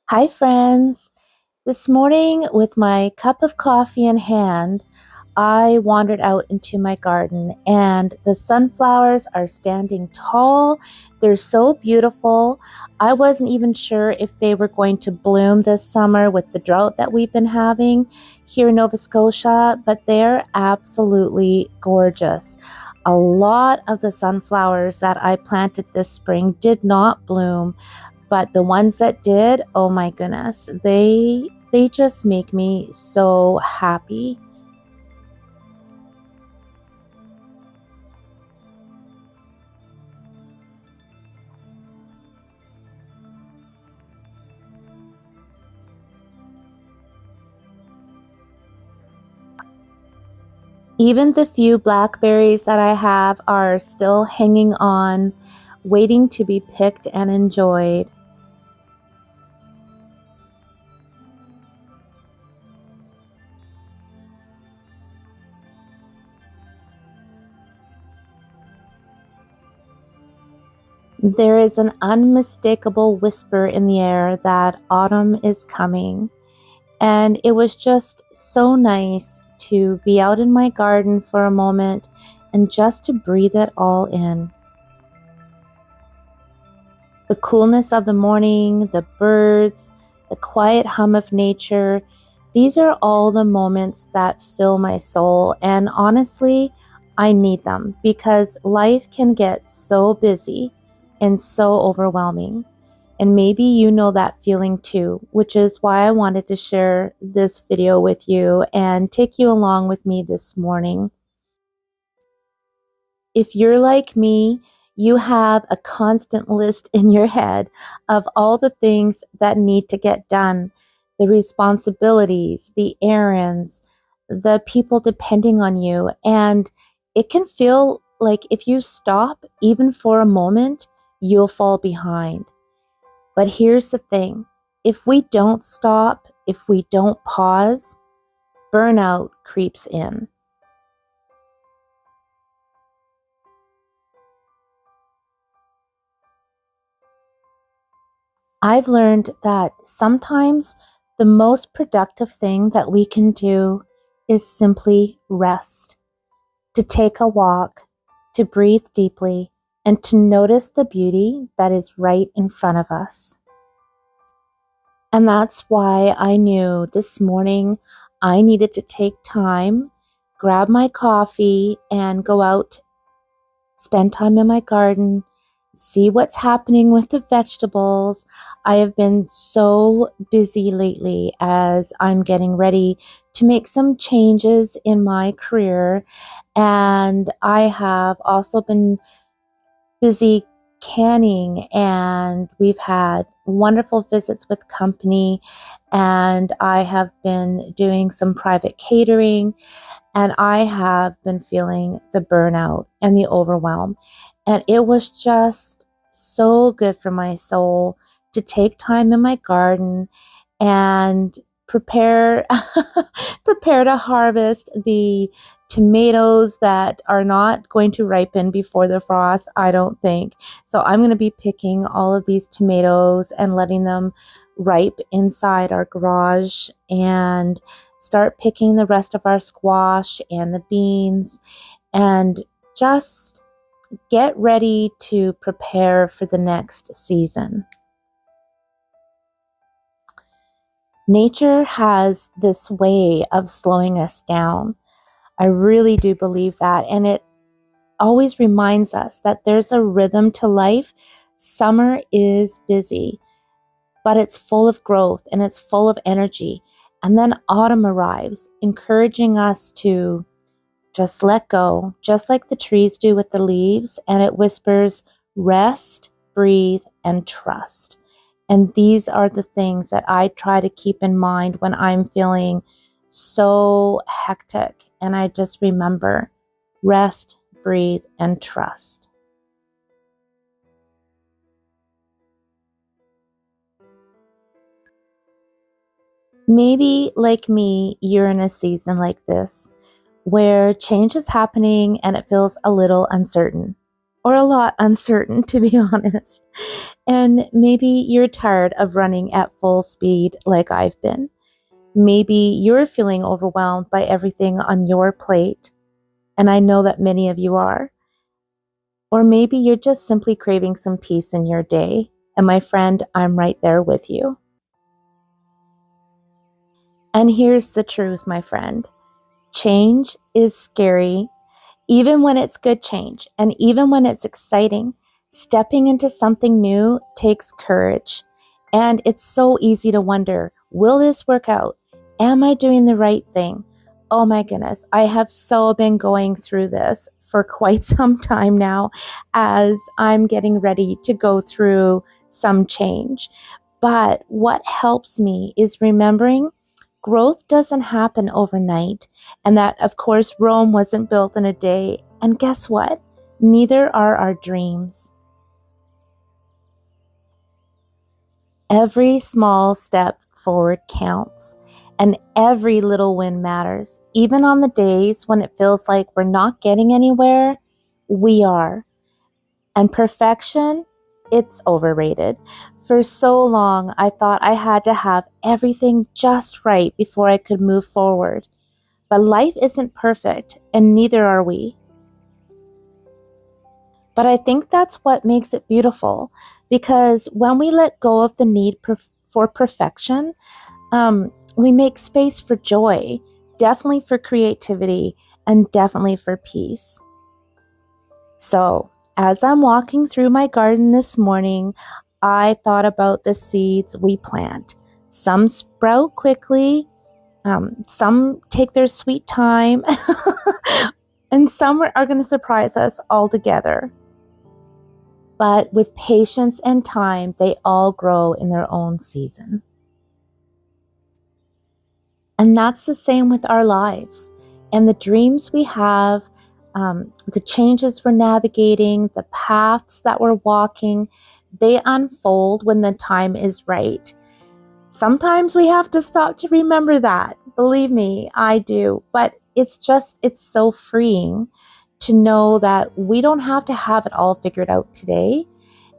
Hi, friends. This morning, with my cup of coffee in hand, I wandered out into my garden, and the sunflowers are standing tall. They're so beautiful. I wasn't even sure if they were going to bloom this summer with the drought that we've been having here in Nova Scotia, but they're absolutely gorgeous. A lot of the sunflowers that I planted this spring did not bloom, but the ones that did, oh my goodness, they just make me so happy. Even the few blackberries that I have are still hanging on, waiting to be picked and enjoyed. There is an unmistakable whisper in the air that autumn is coming, and it was just so nice to be out in my garden for a moment and just to breathe it all in. The coolness of the morning, the birds, the quiet hum of nature, these are all the moments that fill my soul. And honestly, I need them because life can get so busy and so overwhelming. And maybe you know that feeling too, which is why I wanted to share this video with you and take you along with me this morning. If you're like me, you have a constant list in your head of all the things that need to get done, the responsibilities, the errands, the people depending on you. And it can feel like if you stop, even for a moment, you'll fall behind. But here's the thing, if we don't stop, if we don't pause, burnout creeps in. I've learned that sometimes the most productive thing that we can do is simply rest, to take a walk, to breathe deeply, and to notice the beauty that is right in front of us. And that's why I knew this morning I needed to take time, grab my coffee, and go out, spend time in my garden, see what's happening with the vegetables. I have been so busy lately as I'm getting ready to make some changes in my career. And I have also been busy canning, and we've had wonderful visits with company, and I have been doing some private catering, and I have been feeling the burnout and the overwhelm. And it was just so good for my soul to take time in my garden and prepare prepare to harvest the tomatoes that are not going to ripen before the frost, I don't think. So I'm going to be picking all of these tomatoes and letting them ripe inside our garage, and start picking the rest of our squash and the beans, and just get ready to prepare for the next season. Nature has this way of slowing us down. I really do believe that. And it always reminds us that there's a rhythm to life. Summer is busy, but it's full of growth and it's full of energy. And then autumn arrives, encouraging us to just let go, just like the trees do with the leaves. And it whispers, rest, breathe, and trust. And these are the things that I try to keep in mind when I'm feeling so hectic. And I just remember, rest, breathe, and trust. Maybe, like me, you're in a season like this where change is happening and it feels a little uncertain. or a lot uncertain, to be honest. And maybe you're tired of running at full speed like I've been. Maybe you're feeling overwhelmed by everything on your plate, and I know that many of you are. Or maybe you're just simply craving some peace in your day. And my friend, I'm right there with you. And here's the truth, my friend. Change is scary, even when it's good change, and even when it's exciting. Stepping into something new takes courage. And it's so easy to wonder, will this work out? Am I doing the right thing? Oh my goodness, I have so been going through this for quite some time now as I'm getting ready to go through some change. But what helps me is remembering growth doesn't happen overnight, and that, of course, Rome wasn't built in a day. And guess what? Neither are our dreams. Every small step forward counts, and every little win matters. Even on the days when it feels like we're not getting anywhere, we are. And perfection, it's overrated. For so long, I thought I had to have everything just right before I could move forward. But life isn't perfect, and neither are we. But I think that's what makes it beautiful, because when we let go of the need for perfection, we make space for joy, definitely for creativity, and definitely for peace. So, as I'm walking through my garden this morning, I thought about the seeds we plant. Some sprout quickly, some take their sweet time, and some are going to surprise us altogether. But with patience and time, they all grow in their own season. And that's the same with our lives. And the dreams we have, the changes we're navigating, the paths that we're walking, they unfold when the time is right. Sometimes we have to stop to remember that. Believe me, I do. But it's so freeing to know that we don't have to have it all figured out today,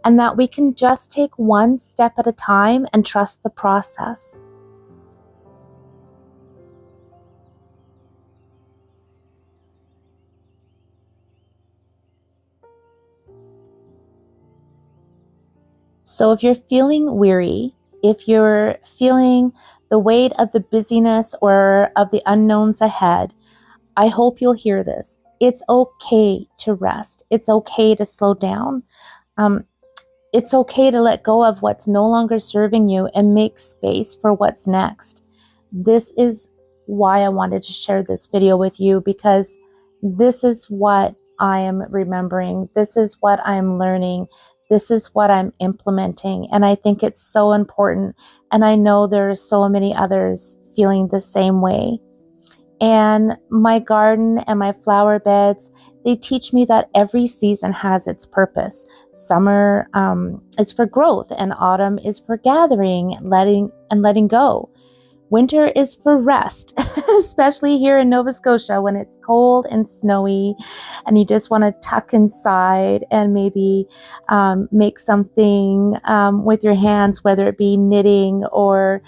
and that we can just take one step at a time and trust the process. So if you're feeling weary, if you're feeling the weight of the busyness or of the unknowns ahead, I hope you'll hear this. It's okay to rest. It's okay to slow down. It's okay to let go of what's no longer serving you and make space for what's next. This is why I wanted to share this video with you, because this is what I am remembering. This is what I'm learning. This is what I'm implementing. And I think it's so important. And I know there are so many others feeling the same way. And my garden and my flower beds, they teach me that every season has its purpose. Summer is for growth, and autumn is for gathering, letting go. Winter is for rest, especially here in Nova Scotia when it's cold and snowy and you just want to tuck inside and maybe make something with your hands, whether it be knitting or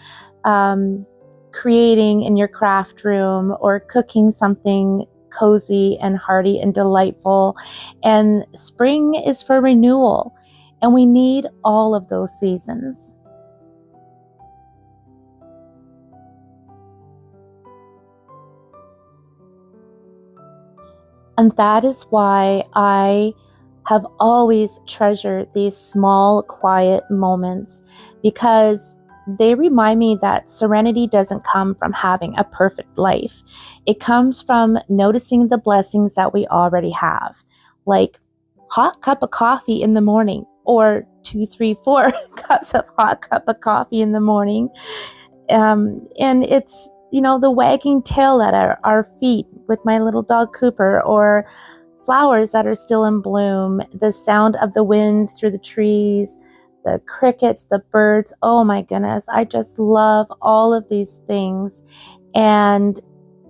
creating in your craft room or cooking something cozy and hearty and delightful. And spring is for renewal, and we need all of those seasons. And that is why I have always treasured these small, quiet moments, because they remind me that serenity doesn't come from having a perfect life. It comes from noticing the blessings that we already have, like hot cup of coffee in the morning, or 2, 3, 4 cups of hot cup of coffee in the morning. And it's, the wagging tail at our feet with my little dog Cooper, or flowers that are still in bloom, the sound of the wind through the trees, the crickets, the birds. Oh my goodness, I just love all of these things. And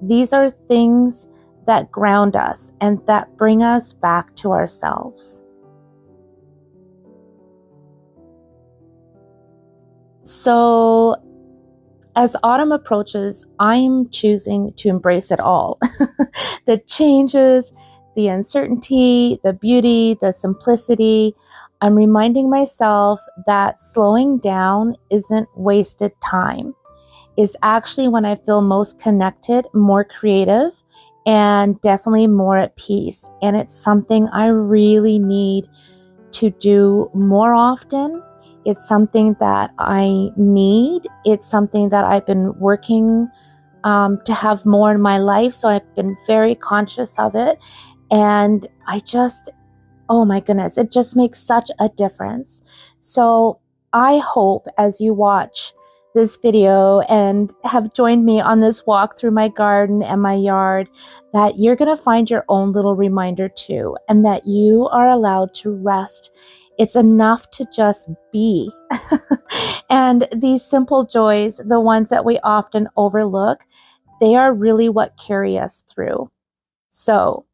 these are things that ground us and that bring us back to ourselves. So as autumn approaches, I'm choosing to embrace it all. The changes, the uncertainty, the beauty, the simplicity. I'm reminding myself that slowing down isn't wasted time. Is actually when I feel most connected, more creative, and definitely more at peace. And it's something I really need to do more often. It's something that I need. It's something that I've been working to have more in my life. So I've been very conscious of it. And oh my goodness, it just makes such a difference. So I hope as you watch this video and have joined me on this walk through my garden and my yard, that you're going to find your own little reminder too, and that you are allowed to rest. It's enough to just be. And these simple joys, the ones that we often overlook, they are really what carry us through. So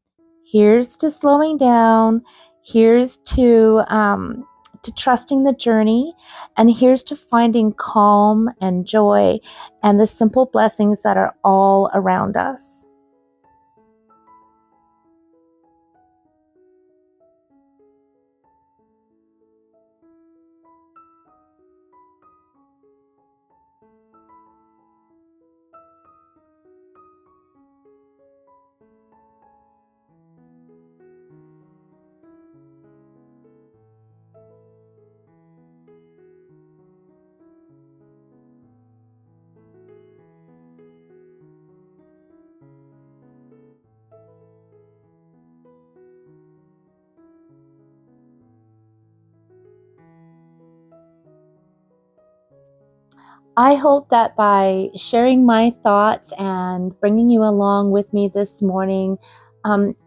here's to slowing down. Here's to trusting the journey, and here's to finding calm and joy and the simple blessings that are all around us. I hope that by sharing my thoughts and bringing you along with me this morning,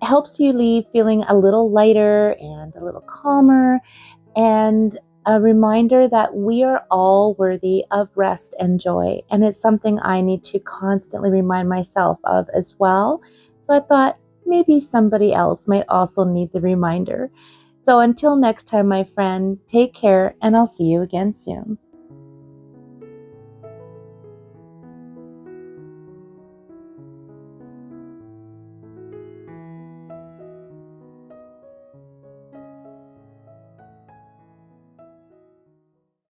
helps you leave feeling a little lighter and a little calmer, and a reminder that we are all worthy of rest and joy. And it's something I need to constantly remind myself of as well. So I thought maybe somebody else might also need the reminder. So until next time, my friend, take care, and I'll see you again soon.